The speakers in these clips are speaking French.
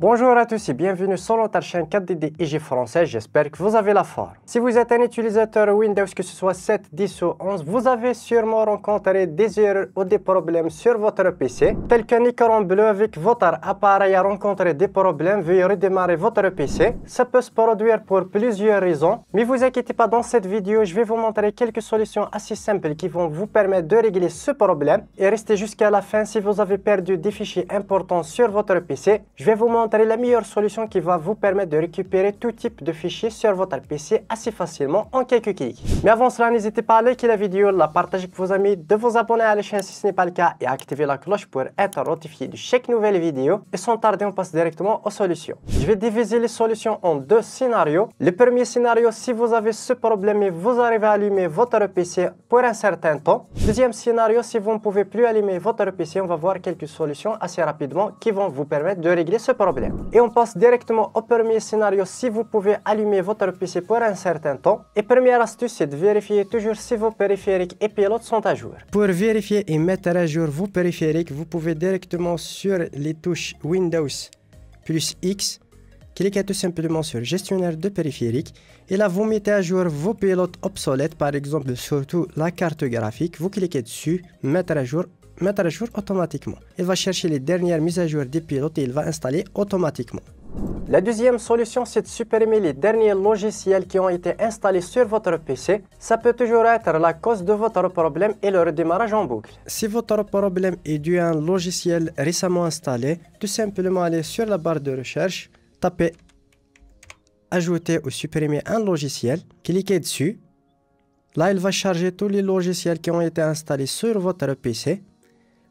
Bonjour à tous et bienvenue sur notre chaîne 4DD IG français, j'espère que vous avez la forme. Si vous êtes un utilisateur Windows, que ce soit 7, 10 ou 11, vous avez sûrement rencontré des erreurs ou des problèmes sur votre PC, tel qu'un écran bleu avec votre appareil a rencontré des problèmes, veuillez redémarrer votre PC. Ça peut se produire pour plusieurs raisons, mais vous inquiétez pas, dans cette vidéo, je vais vous montrer quelques solutions assez simples qui vont vous permettre de régler ce problème et restez jusqu'à la fin si vous avez perdu des fichiers importants sur votre PC. Je vais vous montrer la meilleure solution qui va vous permettre de récupérer tout type de fichiers sur votre PC assez facilement en quelques clics. Mais avant cela, n'hésitez pas à liker la vidéo, la partager avec vos amis, de vous abonner à la chaîne si ce n'est pas le cas et activer la cloche pour être notifié de chaque nouvelle vidéo. Et sans tarder, on passe directement aux solutions. Je vais diviser les solutions en deux scénarios. Le premier scénario, si vous avez ce problème et vous arrivez à allumer votre PC pour un certain temps. Deuxième scénario, si vous ne pouvez plus allumer votre PC, on va voir quelques solutions assez rapidement qui vont vous permettre de régler ce problème. Et on passe directement au premier scénario si vous pouvez allumer votre PC pour un certain temps. Et première astuce, c'est de vérifier toujours si vos périphériques et pilotes sont à jour. Pour vérifier et mettre à jour vos périphériques, vous pouvez directement sur les touches Windows plus X, cliquez tout simplement sur gestionnaire de périphériques et là vous mettez à jour vos pilotes obsolètes, par exemple surtout la carte graphique, vous cliquez dessus, mettre à jour automatiquement. Il va chercher les dernières mises à jour des pilotes et il va installer automatiquement. La deuxième solution, c'est de supprimer les derniers logiciels qui ont été installés sur votre PC. Ça peut toujours être la cause de votre problème et le redémarrage en boucle. Si votre problème est dû à un logiciel récemment installé, tout simplement allez sur la barre de recherche, tapez ajouter ou supprimer un logiciel, cliquez dessus. Là, il va charger tous les logiciels qui ont été installés sur votre PC.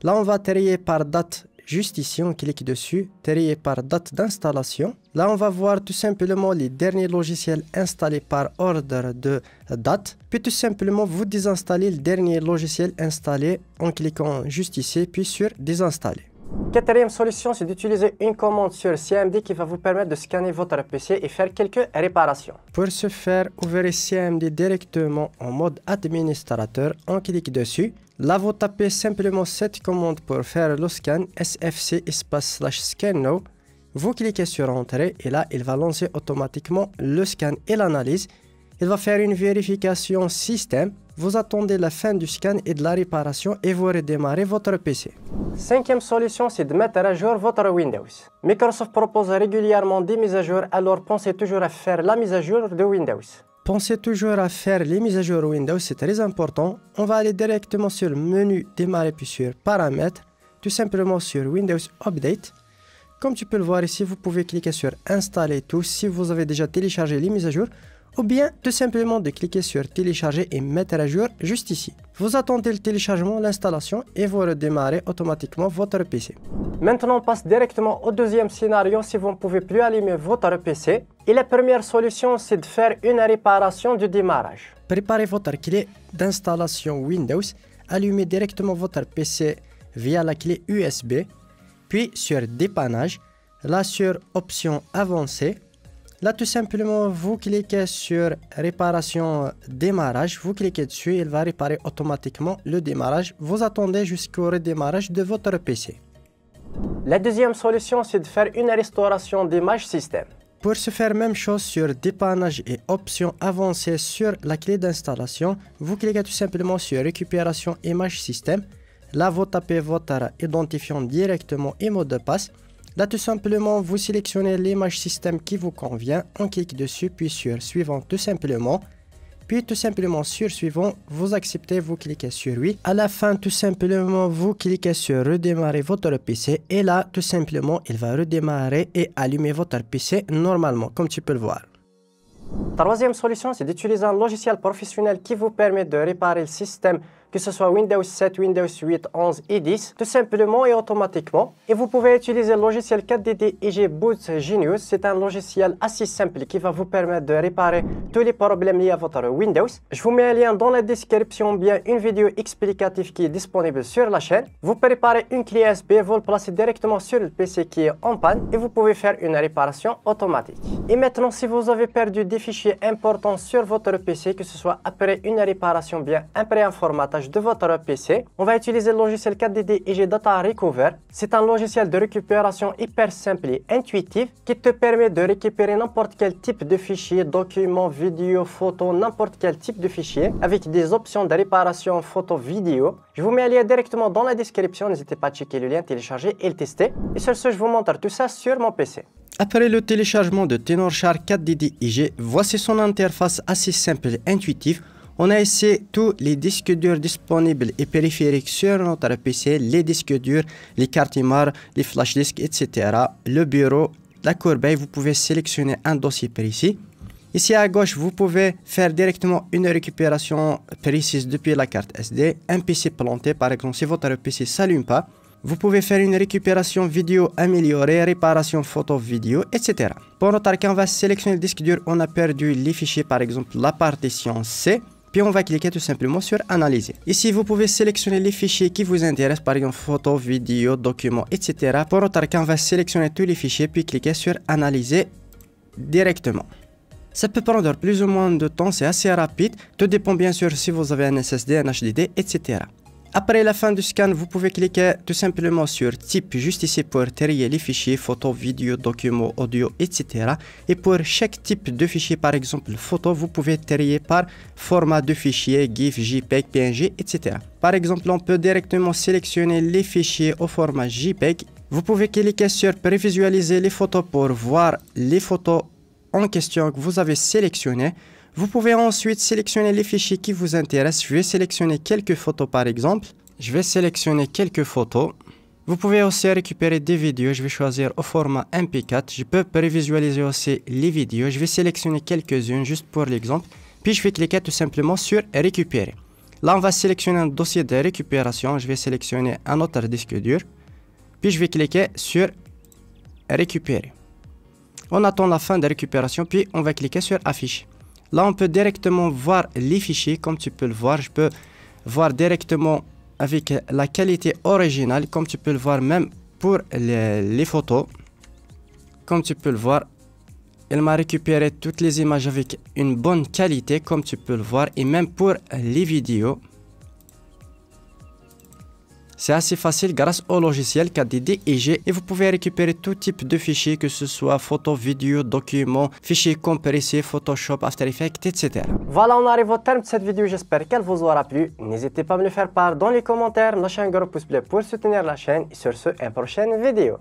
Là, on va trier par date, juste ici, on clique dessus, trier par date d'installation. Là, on va voir tout simplement les derniers logiciels installés par ordre de date. Puis tout simplement, vous désinstallez le dernier logiciel installé en cliquant juste ici, puis sur désinstaller. Quatrième solution, c'est d'utiliser une commande sur CMD qui va vous permettre de scanner votre PC et faire quelques réparations. Pour ce faire, ouvrez CMD directement en mode administrateur, on clique dessus. Là, vous tapez simplement cette commande pour faire le scan, sfc /scan now. Vous cliquez sur Entrée et là, il va lancer automatiquement le scan et l'analyse. Il va faire une vérification système. Vous attendez la fin du scan et de la réparation et vous redémarrez votre PC. Cinquième solution, c'est de mettre à jour votre Windows. Microsoft propose régulièrement des mises à jour, alors pensez toujours à faire la mise à jour de Windows. Pensez toujours à faire les mises à jour Windows, c'est très important. On va aller directement sur le menu démarrer puis sur paramètres, tout simplement sur Windows Update. Comme tu peux le voir ici, vous pouvez cliquer sur installer tout si vous avez déjà téléchargé les mises à jour, ou bien tout simplement de cliquer sur télécharger et mettre à jour juste ici. Vous attendez le téléchargement, l'installation et vous redémarrez automatiquement votre PC. Maintenant, on passe directement au deuxième scénario si vous ne pouvez plus allumer votre PC. Et la première solution, c'est de faire une réparation du démarrage. Préparez votre clé d'installation Windows, allumez directement votre PC via la clé USB, puis sur dépannage, là sur option avancée. Là, tout simplement, vous cliquez sur réparation démarrage. Vous cliquez dessus, il va réparer automatiquement le démarrage. Vous attendez jusqu'au redémarrage de votre PC. La deuxième solution, c'est de faire une restauration d'image système. Pour ce faire, même chose sur dépannage et option avancée sur la clé d'installation. Vous cliquez tout simplement sur récupération image système. Là, vous tapez votre identifiant directement et mot de passe. Là, tout simplement, vous sélectionnez l'image système qui vous convient. On clique dessus, puis sur suivant tout simplement. Puis tout simplement sur suivant, vous acceptez, vous cliquez sur oui. À la fin, tout simplement, vous cliquez sur redémarrer votre PC. Et là, tout simplement, il va redémarrer et allumer votre PC normalement, comme tu peux le voir. Troisième solution, c'est d'utiliser un logiciel professionnel qui vous permet de réparer le système, que ce soit Windows 7, Windows 8, 11 et 10, tout simplement et automatiquement. Et vous pouvez utiliser le logiciel 4DD IG Boot Genius. C'est un logiciel assez simple qui va vous permettre de réparer tous les problèmes liés à votre Windows. Je vous mets un lien dans la description, bien une vidéo explicative qui est disponible sur la chaîne. Vous préparez une clé USB, vous le placez directement sur le PC qui est en panne et vous pouvez faire une réparation automatique. Et maintenant, si vous avez perdu des fichiers importants sur votre PC, que ce soit après une réparation, bien après un formatage, démarrage de votre PC. On va utiliser le logiciel 4DD IG Data Recover. C'est un logiciel de récupération hyper simple et intuitif qui te permet de récupérer n'importe quel type de fichier, document, vidéo, photo, n'importe quel type de fichier avec des options de réparation photo, vidéo. Je vous mets un lien directement dans la description. N'hésitez pas à checker le lien, télécharger et le tester. Et sur ce, je vous montre tout ça sur mon PC. Après le téléchargement de Tenorshare 4DD IG, voici son interface assez simple et intuitive. On a ici tous les disques durs disponibles et périphériques sur notre PC, les disques durs, les cartes mémoire, les flash disks, etc. Le bureau, la corbeille, vous pouvez sélectionner un dossier précis. Ici à gauche, vous pouvez faire directement une récupération précise depuis la carte SD. Un PC planté, par exemple, si votre PC ne s'allume pas. Vous pouvez faire une récupération vidéo améliorée, réparation photo vidéo, etc. Pour notre cas, on va sélectionner le disque dur. On a perdu les fichiers, par exemple la partition C. Puis on va cliquer tout simplement sur analyser. Ici, vous pouvez sélectionner les fichiers qui vous intéressent, par exemple photo, vidéo, documents, etc. Pour notre cas, on va sélectionner tous les fichiers puis cliquer sur analyser directement. Ça peut prendre plus ou moins de temps, c'est assez rapide. Tout dépend bien sûr si vous avez un SSD, un HDD, etc. Après la fin du scan, vous pouvez cliquer tout simplement sur type juste ici pour trier les fichiers photos, vidéos, documents, audio, etc. Et pour chaque type de fichier, par exemple photo, vous pouvez trier par format de fichier, GIF, JPEG, PNG, etc. Par exemple, on peut directement sélectionner les fichiers au format JPEG. Vous pouvez cliquer sur prévisualiser les photos pour voir les photos en question que vous avez sélectionnées. Vous pouvez ensuite sélectionner les fichiers qui vous intéressent. Je vais sélectionner quelques photos par exemple. Je vais sélectionner quelques photos. Vous pouvez aussi récupérer des vidéos. Je vais choisir au format MP4. Je peux prévisualiser aussi les vidéos. Je vais sélectionner quelques-unes juste pour l'exemple. Puis je vais cliquer tout simplement sur récupérer. Là, on va sélectionner un dossier de récupération. Je vais sélectionner un autre disque dur. Puis je vais cliquer sur récupérer. On attend la fin de récupération. Puis on va cliquer sur afficher. Là, on peut directement voir les fichiers. Comme tu peux le voir, je peux voir directement avec la qualité originale. Comme tu peux le voir même pour les photos. Comme tu peux le voir, il m'a récupéré toutes les images avec une bonne qualité. Comme tu peux le voir. Et même pour les vidéos. C'est assez facile grâce au logiciel 4DD IG et vous pouvez récupérer tout type de fichiers, que ce soit photos, vidéos, documents, fichiers compressés, Photoshop, After Effects, etc. Voilà, on arrive au terme de cette vidéo. J'espère qu'elle vous aura plu. N'hésitez pas à me le faire part dans les commentaires. Lâchez un gros pouce bleu pour soutenir la chaîne. Et sur ce, à une prochaine vidéo.